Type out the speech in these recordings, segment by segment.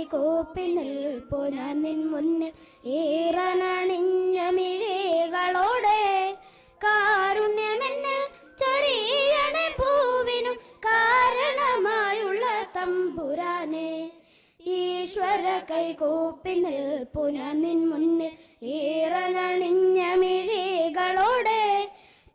കൈകൂപ്പി നിൽപ്പു ഞാൻ നിൻ മുന്നിൽ ഈറനണിഞ്ഞ മിഴികളോടെ കാരുണ്യമെന്നിൽ ചൊരിയണേ ഭൂവിനും കാരണമായുള്ള തമ്പുരാനെ ഈശ്വര കൈകൂപ്പി നിൽപ്പു ഞാൻ നിൻ മുന്നിൽ ഈറനണിഞ്ഞ മിഴികളോടെ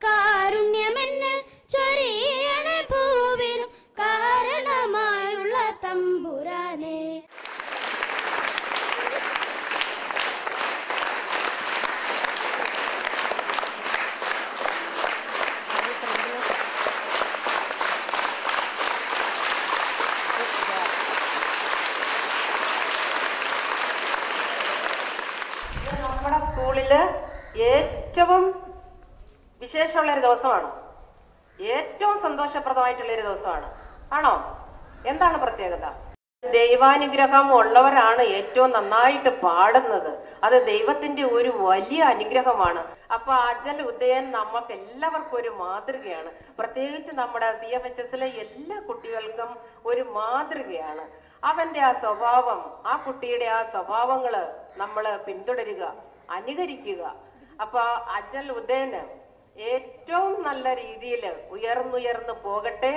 കാരുണ്യമെന്നിൽ ചൊരിയണേ ഭൂവിനും കാരണമായുള്ള തമ്പുരാനെ. നമ്മുടെ സ്കൂളില് ഏറ്റവും വിശേഷമുള്ളൊരു ദിവസമാണ്, ഏറ്റവും സന്തോഷപ്രദമായിട്ടുള്ളൊരു ദിവസമാണ്. ആണോ? എന്താണ് പ്രത്യേകത? ദൈവാനുഗ്രഹം ഉള്ളവരാണ് ഏറ്റവും നന്നായിട്ട് പാടുന്നത്. അത് ദൈവത്തിന്റെ ഒരു വലിയ അനുഗ്രഹമാണ്. അപ്പൊ അജൽ ഉദയൻ നമുക്ക് എല്ലാവർക്കും ഒരു മാതൃകയാണ്. പ്രത്യേകിച്ച് നമ്മുടെ CFHSലെ എല്ലാ കുട്ടികൾക്കും ഒരു മാതൃകയാണ്. അവന്റെ ആ സ്വഭാവം, ആ കുട്ടിയുടെ ആ സ്വഭാവങ്ങള് നമ്മൾ പിന്തുടരുക, അനുകരിക്കുക. അപ്പൊ അജൽ ഉദയന് ഏറ്റവും നല്ല രീതിയിൽ ഉയർന്നുയർന്നു പോകട്ടെ.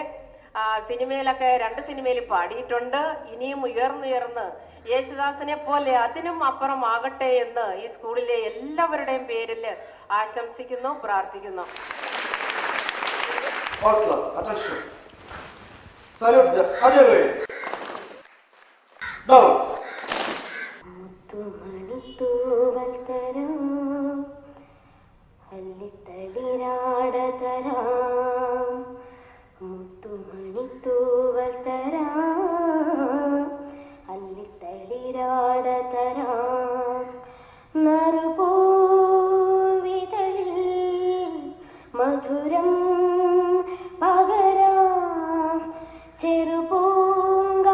സിനിമയിലൊക്കെ 2 സിനിമയിൽ പാടിയിട്ടുണ്ട്. ഇനിയും ഉയർന്നുയർന്ന് യേശുദാസിനെ പോലെ അതിനും അപ്പുറമാകട്ടെ എന്ന് ഈ സ്കൂളിലെ എല്ലാവരുടെയും പേരിൽ ആശംസിക്കുന്നു, പ്രാർത്ഥിക്കുന്നു. മധുരം പകരാം ചെറുപൂങ്കാറ്റ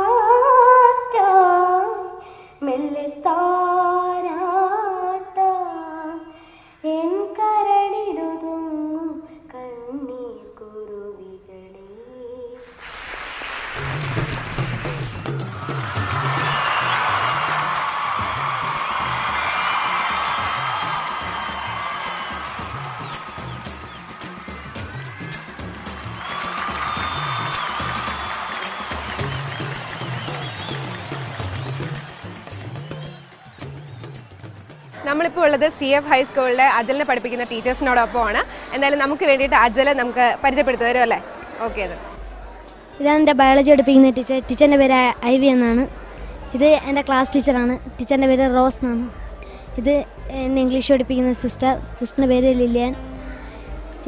മെല്ലെത്താരാട്ടം എൻ കരളിലുതും കണ്ണീർ കുരുവികളെ. നമ്മളിപ്പോൾ ഉള്ളത് CF ഹൈസ്കൂളിലെ അജലിനെ പഠിപ്പിക്കുന്ന ടീച്ചേഴ്സിനോടൊപ്പമാണ്. എന്തായാലും നമുക്ക് വേണ്ടിയിട്ട് അജല് നമുക്ക് പരിചയപ്പെടുത്തി തരും അല്ലേ? ഓക്കെ. ഇതാണ് എൻ്റെ ബയോളജി പഠിപ്പിക്കുന്ന ടീച്ചർ. ടീച്ചറിൻ്റെ പേര് ഐവി എന്നാണ്. ഇത് എൻ്റെ ക്ലാസ് ടീച്ചറാണ്. ടീച്ചറിൻ്റെ പേര് റോസ് എന്നാണ്. ഇത് എന്നെ ഇംഗ്ലീഷ് പഠിപ്പിക്കുന്ന സിസ്റ്ററിൻ്റെ പേര് ലില്ലിയാൻ.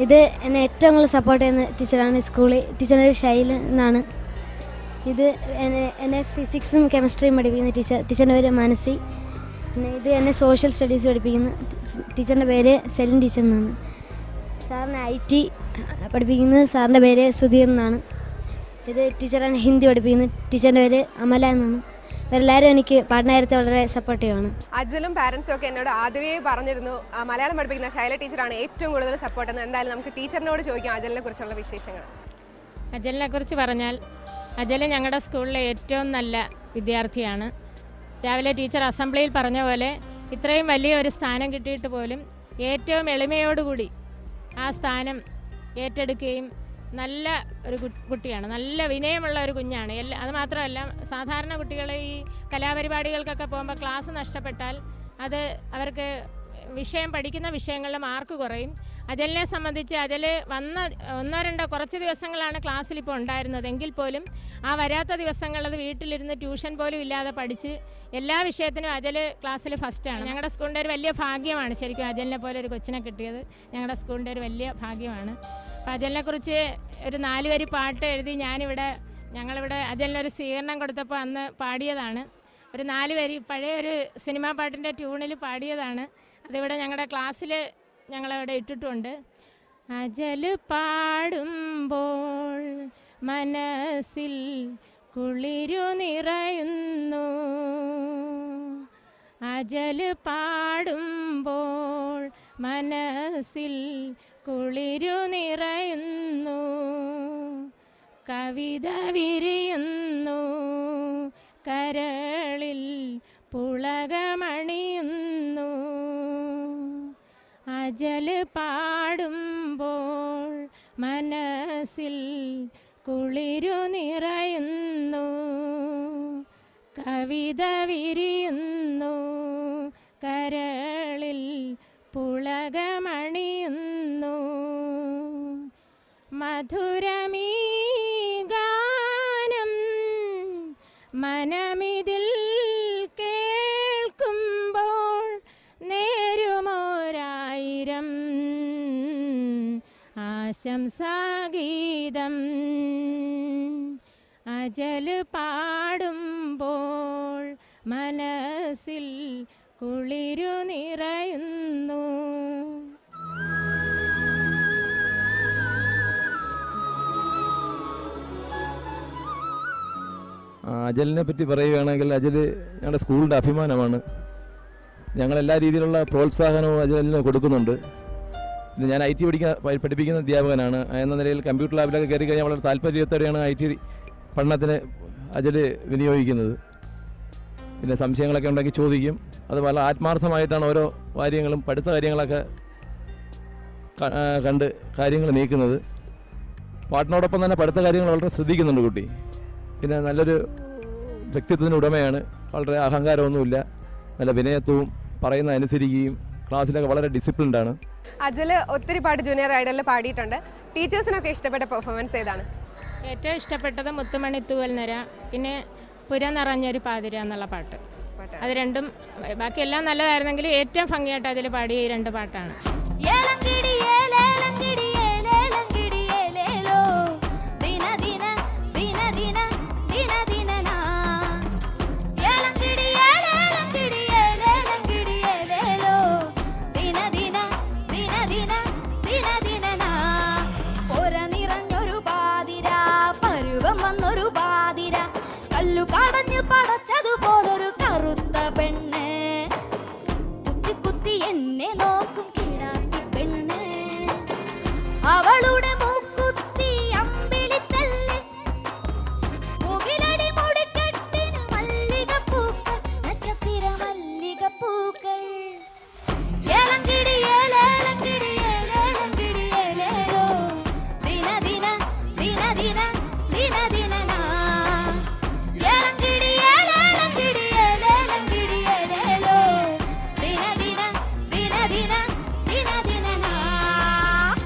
ഇത് എന്നെ ഏറ്റവും കൂടുതൽ സപ്പോർട്ട് ചെയ്യുന്ന ടീച്ചറാണ് സ്കൂളിൽ. ടീച്ചറിൻ്റെ പേര് ഷൈൽ എന്നാണ്. ഇത് എന്നെ ഫിസിക്സും കെമിസ്ട്രിയും പഠിപ്പിക്കുന്ന ടീച്ചറിൻ്റെ പേര് മാനസി. പിന്നെ ഇത് എന്നെ സോഷ്യൽ സ്റ്റഡീസ് പഠിപ്പിക്കുന്ന ടീച്ചറിൻ്റെ പേര് സെലിൻ ടീച്ചർ എന്നാണ്. സാറിന് IT പഠിപ്പിക്കുന്നത് സാറിൻ്റെ പേര് സുധീർ എന്നാണ്. ഇത് ടീച്ചറാണ് ഹിന്ദി പഠിപ്പിക്കുന്നത്. ടീച്ചറിൻ്റെ പേര് അമല എന്നാണ്. ഇവരെല്ലാവരും എനിക്ക് പഠനകാര്യത്തെ വളരെ സപ്പോർട്ടീവാണ്. അജലും പാരൻസും ഒക്കെ എന്നോട് ആദ്യമേ പറഞ്ഞിരുന്നു മലയാളം പഠിപ്പിക്കുന്ന ശൈല ടീച്ചറാണ് ഏറ്റവും കൂടുതൽ സപ്പോർട്ട് എന്ന്. എന്തായാലും നമുക്ക് ടീച്ചറിനോട് ചോദിക്കാം അജലിനെ കുറിച്ചുള്ള വിശേഷങ്ങൾ. അജലിനെ കുറിച്ച് പറഞ്ഞാൽ അജൽ ഞങ്ങളുടെ സ്കൂളിലെ ഏറ്റവും നല്ല വിദ്യാർത്ഥിയാണ്. രാവിലെ ടീച്ചർ അസംബ്ലിയിൽ പറഞ്ഞ പോലെ ഇത്രയും വലിയ ഒരു സ്ഥാനം കിട്ടിയിട്ട് പോലും ഏറ്റവും എളിമയോടുകൂടി ആ സ്ഥാനം ഏറ്റെടുക്കുകയും നല്ല ഒരു കുട്ടിയാണ്. നല്ല വിനയമുള്ള ഒരു കുഞ്ഞാണ്. അതുമാത്രമല്ല, സാധാരണ കുട്ടികൾ ഈ കലാപരിപാടികൾക്കൊക്കെ പോകുമ്പോൾ ക്ലാസ് നഷ്ടപ്പെട്ടാൽ അത് അവർക്ക് പഠിക്കുന്ന വിഷയങ്ങളുടെ മാർക്ക് കുറയും. അജലിനെ സംബന്ധിച്ച് അജൽ വന്ന 1-2 കുറച്ച് ദിവസങ്ങളാണ് ക്ലാസ്സിലിപ്പോൾ ഉണ്ടായിരുന്നത്. എങ്കിൽ പോലും ആ വരാത്ത ദിവസങ്ങളത് വീട്ടിലിരുന്ന് ട്യൂഷൻ പോലും ഇല്ലാതെ പഠിച്ച് എല്ലാ വിഷയത്തിനും അജൽ ക്ലാസ്സിൽ ഫസ്റ്റാണ്. ഞങ്ങളുടെ സ്കൂളിൻ്റെ ഒരു വലിയ ഭാഗ്യമാണ് ശരിക്കും അജലിനെ പോലെ ഒരു കൊച്ചിനെ കിട്ടിയത്. ഞങ്ങളുടെ സ്കൂളിൻ്റെ ഒരു വലിയ ഭാഗ്യമാണ്. അപ്പോൾ അജലിനെക്കുറിച്ച് ഒരു 4 വരി പാട്ട് എഴുതി ഞങ്ങളിവിടെ അജലിനൊരു സ്വീകരണം കൊടുത്തപ്പോൾ അന്ന് പാടിയതാണ്. ഒരു 4 വരി പഴയ ഒരു സിനിമാ പാട്ടിൻ്റെ ട്യൂണിൽ പാടിയതാണ്. അതിവിടെ ഞങ്ങളുടെ ക്ലാസ്സിൽ ഞങ്ങളവിടെ ഇട്ടിട്ടുണ്ട്. അജൽ പാടുമ്പോൾ മനസ്സിൽ കുളിരു നിറയുന്നു, അജൽ പാടുമ്പോൾ മനസ്സിൽ കുളിരു നിറയുന്നു, കവിത വിരിയുന്നു കരളിൽ പുളകമണിയുന്നു. അജൽ പാടുമ്പോൾ മനസ്സിൽ കുളിരു നിറയുന്നു. കവിത വിരിയുന്നു കരളിൽ പുളകമണിയുന്നു. മധുരമീ ഗാനം മനമിതിൽ കേൾക്കുമ്പോൾ നേരുമോരായിരം ആശംസാഗീതം. അജൽ പാടുമ്പോൾ മനസ്സിൽ കുളിരു നിറയുന്നു. അജലിനെ പറ്റി പറയുകയാണെങ്കിൽ അജൽ ഞങ്ങളുടെ സ്കൂളിൻ്റെ അഭിമാനമാണ്. ഞങ്ങളെല്ലാ രീതിയിലുള്ള പ്രോത്സാഹനവും അജലിന് കൊടുക്കുന്നുണ്ട്. പിന്നെ ഞാൻ IT പഠിപ്പിക്കുന്ന അധ്യാപകനാണ്. എന്ന നിലയിൽ കമ്പ്യൂട്ടർ ലാബിലൊക്കെ കയറി കഴിഞ്ഞാൽ വളരെ താല്പര്യത്തോടെയാണ് IT പഠനത്തിന് അജൽ വിനിയോഗിക്കുന്നത്. പിന്നെ സംശയങ്ങളൊക്കെ ഉണ്ടെങ്കിൽ ചോദിക്കും. അത് വളരെ ആത്മാർത്ഥമായിട്ടാണ് ഓരോ കാര്യങ്ങളും പഠിത്ത കാര്യങ്ങളൊക്കെ കണ്ട് കാര്യങ്ങൾ നീക്കുന്നത്. പാട്ടിനോടൊപ്പം തന്നെ പഠിത്ത കാര്യങ്ങൾ വളരെ ശ്രദ്ധിക്കുന്നുണ്ട് കുട്ടി. പിന്നെ നല്ലൊരു വ്യക്തിത്വത്തിന് ഉടമയാണ്. വളരെ അഹങ്കാരമൊന്നുമില്ല. നല്ല വിനയത്വവും പറയുന്ന അനുസരിക്കുകയും ക്ലാസ്സിലൊക്കെ വളരെ ഡിസിപ്ലിൻഡാണ്. അജൽ ഒത്തിരി പാട്ട് ജൂനിയർ ഐഡലിൽ പാടിയിട്ടുണ്ട്. ടീച്ചേഴ്സിനൊക്കെ ഇഷ്ടപ്പെട്ട പെർഫോമൻസ് ഏതാണ്? ഏറ്റവും ഇഷ്ടപ്പെട്ടത് മുത്തുമണി തൂവൽ നിര, പിന്നെ പുര നിറഞ്ഞൊരു പാതിര എന്നുള്ള പാട്ട്. അത് രണ്ടും ബാക്കിയെല്ലാം നല്ലതായിരുന്നെങ്കിലും ഏറ്റവും ഭംഗിയായിട്ട് അതിൽ പാടിയ ഈ 2 പാട്ടാണ്. കടഞ്ഞു പടച്ചതുപോലൊരു കറുത്ത പെണ്ണ്, കുത്തി കുത്തി എന്നെ നോക്കും കിടാത്തി പെണ്ണ്. അവളുടെ മൂക്കുത്തി അമ്പിളിത്തല്ല്, മുകിലടി മുടിക്കെട്ടിന് മല്ലികപ്പൂക്കൾ, നക്ഷത്ര മല്ലികപ്പൂക്കൾ. ഏലങ്കിടി ഏലേലങ്കിടി ഏലേലങ്കിടി ഏലേലോ, ദിന ദിന ദിന ദിന ദിന ദിന.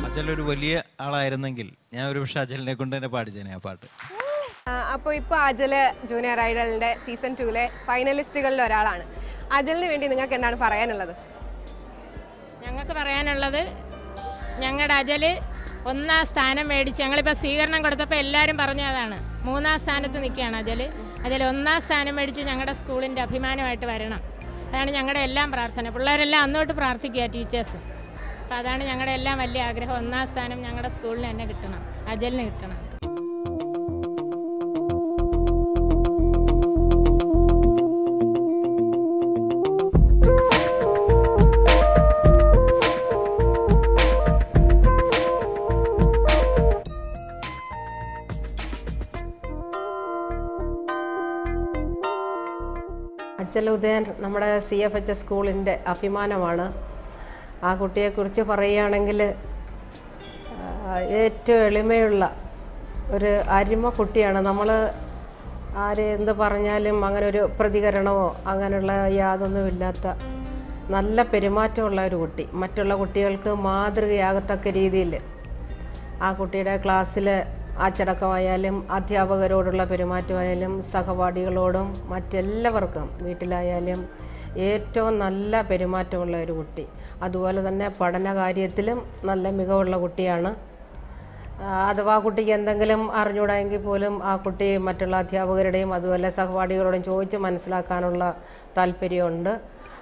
അജലൊരു വലിയ ആളായിരുന്നെങ്കിൽ ഞാൻ ഒരു പക്ഷേ അജലിനെ കൊണ്ട് തന്നെ പാടിച്ചേനെ ആ പാട്ട്. അപ്പോൾ ഇപ്പോൾ അജൽ ജൂനിയർ ഐഡലിൻ്റെ സീസൺ 2 ഫൈനലിസ്റ്റുകളിൽ ഒരാളാണ്. അജലിന് വേണ്ടി നിങ്ങൾക്ക് എന്താണ് പറയാനുള്ളത്? ഞങ്ങൾക്ക് പറയാനുള്ളത്, ഞങ്ങളുടെ അജൽ 1ാം സ്ഥാനം മേടിച്ച് ഞങ്ങളിപ്പോൾ സ്വീകരണം കൊടുത്തപ്പോൾ എല്ലാവരും പറഞ്ഞതാണ് 3ാം സ്ഥാനത്ത് നിൽക്കുകയാണ് അജൽ. 1ാം സ്ഥാനം മേടിച്ച് ഞങ്ങളുടെ സ്കൂളിൻ്റെ അഭിമാനമായിട്ട് വരണം. അതാണ് ഞങ്ങളുടെ എല്ലാം പ്രാർത്ഥന. പിള്ളേരെല്ലാം അന്നോട്ട് പ്രാർത്ഥിക്കുക, ടീച്ചേഴ്സ്. അപ്പോൾ അതാണ് ഞങ്ങളുടെ എല്ലാം വലിയ ആഗ്രഹം. 1ാം സ്ഥാനം ഞങ്ങളുടെ സ്കൂളിന് തന്നെ കിട്ടണം, അജലിന് കിട്ടണം. അജൽ ഉദയൻ നമ്മുടെ CFHS സ്കൂളിൻ്റെ അഭിമാനമാണ്. ആ കുട്ടിയെക്കുറിച്ച് പറയുകയാണെങ്കിൽ ഏറ്റവും എളിമയുള്ള ഒരു അരിമ കുട്ടിയാണ്. നമ്മൾ ആര് എന്ത് പറഞ്ഞാലും അങ്ങനെ ഒരു പ്രതികരണമോ അങ്ങനെയുള്ള യാതൊന്നുമില്ലാത്ത നല്ല പെരുമാറ്റമുള്ള ഒരു കുട്ടി. മറ്റുള്ള കുട്ടികൾക്ക് മാതൃകയാകത്തക്ക രീതിയിൽ ആ കുട്ടിയുടെ ക്ലാസ്സിൽ അച്ചടക്കമായാലും അധ്യാപകരോടുള്ള പെരുമാറ്റമായാലും സഹപാഠികളോടും മറ്റെല്ലാവർക്കും വീട്ടിലായാലും ഏറ്റവും നല്ല പെരുമാറ്റമുള്ള ഒരു കുട്ടി. അതുപോലെ തന്നെ പഠന കാര്യത്തിലും നല്ല മികവുള്ള കുട്ടിയാണ്. അഥവാ കുട്ടിക്ക് എന്തെങ്കിലും അറിഞ്ഞൂടായെങ്കിൽ പോലും ആ കുട്ടി മറ്റുള്ള അധ്യാപകരുടെയും അതുപോലെ സഹപാഠികളോടും ചോദിച്ച് മനസ്സിലാക്കാനുള്ള താല്പര്യമുണ്ട്.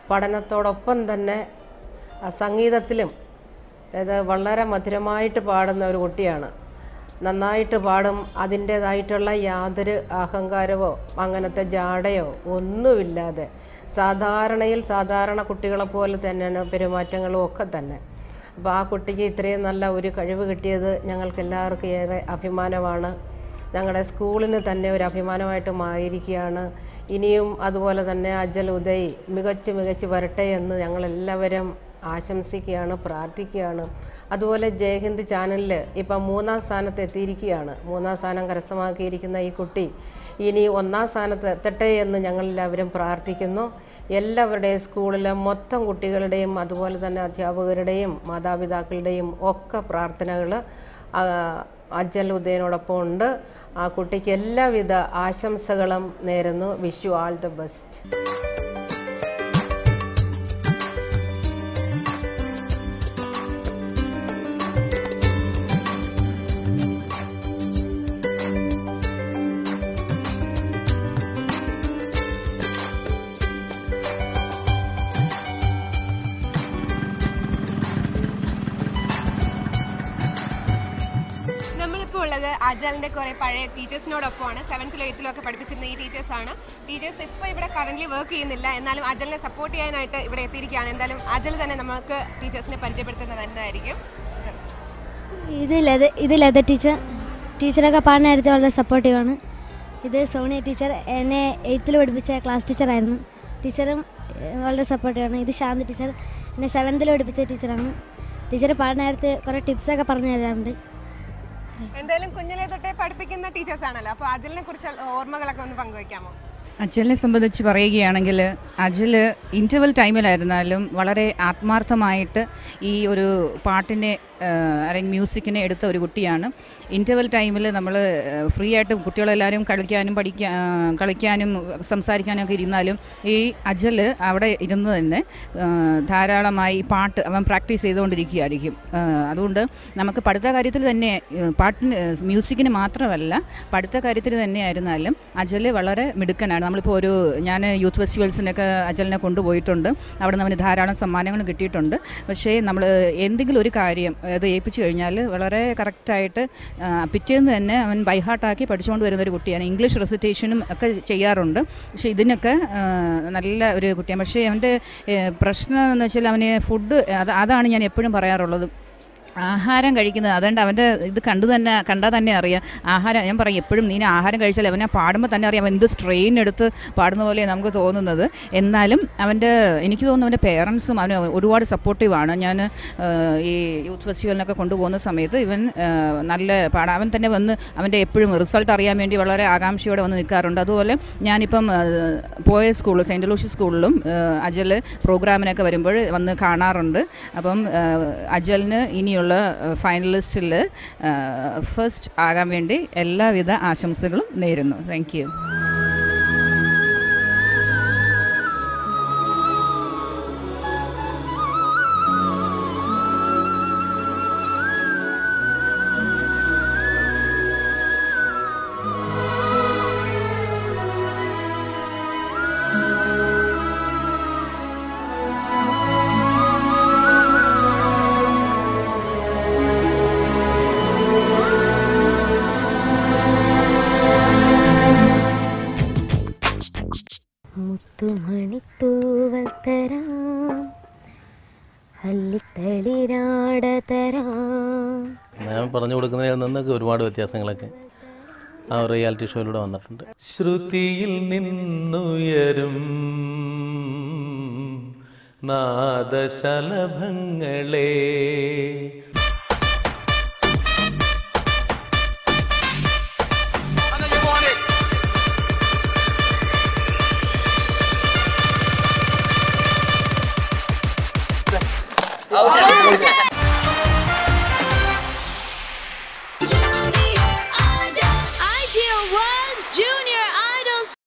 പഠനത്തോടൊപ്പം തന്നെ സംഗീതത്തിലും അതായത് വളരെ മധുരമായിട്ട് പാടുന്ന ഒരു കുട്ടിയാണ്. നന്നായിട്ട് പാടും. അതിൻ്റേതായിട്ടുള്ള യാതൊരു അഹങ്കാരമോ അങ്ങനത്തെ ജാടയോ ഒന്നുമില്ലാതെ സാധാരണയിൽ സാധാരണ കുട്ടികളെ പോലെ തന്നെയാണ് പെരുമാറ്റങ്ങളും ഒക്കെ തന്നെ. അപ്പോൾ ആ കുട്ടിക്ക് ഇത്രയും നല്ല ഒരു കഴിവ് കിട്ടിയത് ഞങ്ങൾക്ക് എല്ലാവർക്കും ഏറെ അഭിമാനമാണ്. ഞങ്ങളുടെ സ്കൂളിന് തന്നെ ഒരു അഭിമാനമായിട്ട് മാറിയിരിക്കുകയാണ്. ഇനിയും അതുപോലെ തന്നെ അജൽ ഉദയ് മികച്ച് വരട്ടെ എന്ന് ഞങ്ങളെല്ലാവരും ആശംസിക്കുകയാണ്, പ്രാർത്ഥിക്കുകയാണ്. അതുപോലെ ജയ്ഹിന്ദ് ചാനലിൽ ഇപ്പം 3ാം സ്ഥാനത്ത് എത്തിയിരിക്കുകയാണ്. 3ാം സ്ഥാനം കരസ്ഥമാക്കിയിരിക്കുന്ന ഈ കുട്ടി ഇനി 1ാം സ്ഥാനത്ത് എത്തട്ടെ എന്ന് ഞങ്ങളെല്ലാവരും പ്രാർത്ഥിക്കുന്നു. എല്ലാവരുടെയും സ്കൂളിലെ മൊത്തം കുട്ടികളുടെയും അതുപോലെ തന്നെ അധ്യാപകരുടെയും മാതാപിതാക്കളുടെയും ഒക്കെ പ്രാർത്ഥനകൾ അജൽ ഉദയനോടൊപ്പം ഉണ്ട്. ആ കുട്ടിക്ക് എല്ലാവിധ ആശംസകളും നേരുന്നു. Wish you all the best. ഉള്ളത് അജലിൻ്റെ കുറേ പഴയ ടീച്ചേഴ്സിനോടൊപ്പമാണ്. 7th 8th ഒക്കെ പഠിപ്പിച്ചിരുന്ന ഈ ടീച്ചേഴ്സാണ്. ടീച്ചേഴ്സ് ഇപ്പോൾ ഇവിടെ കറൻ്റ്ലി വർക്ക് ചെയ്യുന്നില്ല, എന്നാലും അജലിനെ സപ്പോർട്ട് ചെയ്യാനായിട്ട് ഇവിടെ എത്തിയിരിക്കുകയാണ്. എന്തായാലും അജൽ തന്നെ നമുക്ക് ടീച്ചേഴ്സിനെ പരിചയപ്പെടുത്തുന്നത് തന്നെയായിരിക്കും. ഇത് ലത ടീച്ചറൊക്കെ പാടുന്ന കാര്യത്തിൽ വളരെ സപ്പോർട്ടീവാണ്. ഇത് സോണിയ ടീച്ചർ എന്നെ 8th പഠിപ്പിച്ച ക്ലാസ് ടീച്ചറായിരുന്നു. ടീച്ചറും വളരെ സപ്പോർട്ടീവാണ്. ഇത് ശാന്തി ടീച്ചർ എന്നെ 7th പഠിപ്പിച്ച ടീച്ചറാണ്. ടീച്ചർ പാടുന്ന കാര്യത്തിൽ കുറേ ടിപ്സൊക്കെ പറഞ്ഞു തരാറുണ്ട്. എന്തായാലും കുഞ്ഞിലെ തൊട്ടേ പഠിപ്പിക്കുന്ന ടീച്ചേഴ്സാണല്ലോ, അപ്പോൾ അജലിനെ കുറിച്ച് ഓർമ്മകളൊക്കെ ഒന്ന് പങ്കുവയ്ക്കാമോ? അജലിനെ സംബന്ധിച്ച് പറയുകയാണെങ്കിൽ അജൽ ഇൻ്റർവെൽ ടൈമിലായിരുന്നാലും വളരെ ആത്മാർത്ഥമായിട്ട് ഈ ഒരു പാട്ടിനെ അല്ലെങ്കിൽ മ്യൂസിക്കിനെ എടുത്ത ഒരു കുട്ടിയാണ്. ഇൻ്റർവെൽ ടൈമിൽ നമ്മൾ ഫ്രീ ആയിട്ട് കുട്ടികളെല്ലാവരും കളിക്കാനും സംസാരിക്കാനും ഒക്കെ ഇരുന്നാലും ഈ അജൽ അവിടെ ഇരുന്ന് തന്നെ ധാരാളമായി പാട്ട് അവൻ പ്രാക്ടീസ് ചെയ്തുകൊണ്ടിരിക്കുകയായിരിക്കും. അതുകൊണ്ട് നമുക്ക് പഠിത്ത കാര്യത്തിൽ തന്നെ മ്യൂസിക്കിന് മാത്രമല്ല പഠിത്ത കാര്യത്തിൽ തന്നെ ആയിരുന്നാലും അജൽ വളരെ മിടുക്കനാണ്. നമ്മളിപ്പോൾ ഞാൻ യൂത്ത് ഫെസ്റ്റിവൽസിനൊക്കെ അജലിനെ കൊണ്ടുപോയിട്ടുണ്ട്. അവിടെ നിന്ന് അവന് ധാരാളം സമ്മാനങ്ങളും കിട്ടിയിട്ടുണ്ട്. പക്ഷേ നമ്മൾ എന്തെങ്കിലും ഒരു കാര്യം അത് ഏൽപ്പിച്ചു കഴിഞ്ഞാൽ വളരെ കറക്റ്റായിട്ട് പിറ്റേന്ന് തന്നെ അവൻ ബൈഹാർട്ടാക്കി പഠിച്ചുകൊണ്ട് വരുന്നൊരു കുട്ടിയാണ്. ഇംഗ്ലീഷ് റെസിറ്റേഷനും ഒക്കെ ചെയ്യാറുണ്ട്. പക്ഷേ ഇതിനൊക്കെ നല്ല ഒരു കുട്ടിയാണ്. പക്ഷേ അവൻ്റെ പ്രശ്നം എന്ന് വെച്ചാൽ അവന് ഫുഡ് അതാണ് ഞാൻ എപ്പോഴും പറയാറുള്ളത്. ആഹാരം കഴിക്കുന്നത് അതുകൊണ്ട് അവൻ്റെ ഇത് കണ്ടാൽ തന്നെ അറിയാം. ആഹാരം ഞാൻ പറയും എപ്പോഴും നീ ആഹാരം കഴിച്ചാൽ അവനെ പാടുമ്പോൾ തന്നെ അറിയാം എന്ത് സ്ട്രെയിൻ എടുത്ത് പാടുന്ന പോലെ നമുക്ക് തോന്നുന്നത്. എന്നാലും എനിക്ക് തോന്നുന്നു അവൻ്റെ പേരൻസും അവന് ഒരുപാട് സപ്പോർട്ടീവാണ്. ഞാൻ ഈ യൂത്ത് ഫെസ്റ്റിവലിനൊക്കെ കൊണ്ടുപോകുന്ന സമയത്ത് ഇവൻ നല്ല അവൻ തന്നെ വന്ന് അവൻ്റെ എപ്പോഴും റിസൾട്ട് അറിയാൻ വേണ്ടി വളരെ ആകാംക്ഷയോടെ വന്ന് നിൽക്കാറുണ്ട്. അതുപോലെ ഞാനിപ്പം പോയ സ്കൂൾ സെൻറ്റ് ലൂഷ്യസ് സ്കൂളിലും അജൽ പ്രോഗ്രാമിനൊക്കെ വരുമ്പോൾ വന്ന് കാണാറുണ്ട്. അപ്പം അജലിന് ഇനിയുള്ള ഫൈനലിസ്റ്റിൽ ഫസ്റ്റ് ആകാൻ വേണ്ടി എല്ലാവിധ ആശംസകളും നേരുന്നു. Thank you. മുത്തുമണിത്തൂവൽ തരാം, അല്ലിത്തളിരാട തരാം. ഞാൻ പറഞ്ഞു കൊടുക്കുന്നതിൽ നിന്നൊക്കെ ഒരുപാട് വ്യത്യാസങ്ങളൊക്കെ ആ റിയാലിറ്റി ഷോയിലൂടെ വന്നിട്ടുണ്ട്. ശ്രുതിയിൽ നിന്നുയരും നാദശലഭങ്ങളെ Out.